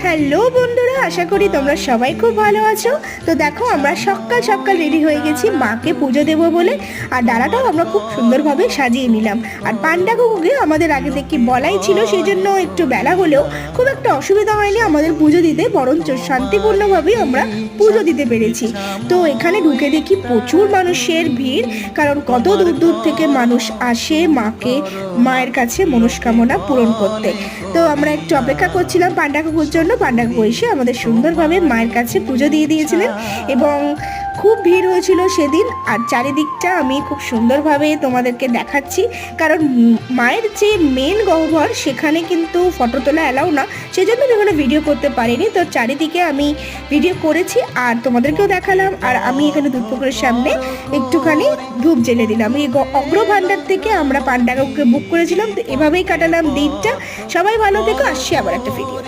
Hello বন্ধুরা, আশা করি তোমরা সবাই খুব ভালো আছো। তো দেখো, আমরা সকাল সকাল রেডি হয়ে গেছি মাকে পুজো দেবো বলে। আর ডালাটাও আমরা খুব সুন্দরভাবে সাজিয়ে নিলাম। আর পান্ডা কাকুকে আমাদের আগে থেকে বলাই ছিল, সেই জন্য একটু বেলা হলেও খুব একটা অসুবিধা হয়নি আমাদের পুজো দিতে, বরঞ্চ শান্তিপূর্ণভাবেই আমরা পুজো দিতে পেরেছি। তো এখানে ঢুকে দেখি প্রচুর মানুষের ভিড়, কারণ কত দূর দূর থেকে মানুষ আসে মায়ের কাছে মনস্কামনা পূরণ করতে। তো আমরা একটু অপেক্ষা করছিলাম পান্ডা কাকুর জন্য। পান্ডা কাকু এসে আমাদের সুন্দরভাবে মায়ের কাছে পুজো দিয়ে দিয়েছিলেন এবং খুব ভিড় হয়েছিল সেদিন। আর চারিদিকটা আমি খুব সুন্দরভাবে তোমাদেরকে দেখাচ্ছি, কারণ মায়ের যে মেন গহ্বর সেখানে কিন্তু ফটো তোলা অ্যালাউ না, সেজন্য আমি এখানে ভিডিও করতে পারিনি। তো চারিদিকে আমি ভিডিও করেছি আর তোমাদেরকেও দেখালাম। আর আমি এখানে দুধপুকুরের সামনে একটুখানি ধূপ জ্বেলে দিলাম। এই অগ্রভান্ডার থেকে আমরা পান্ডা কাকুকে বুক করেছিলাম। তো এভাবেই কাটালাম দিনটা। সবাই ভালো থেকো, আসছি আবার একটা ভিডিও।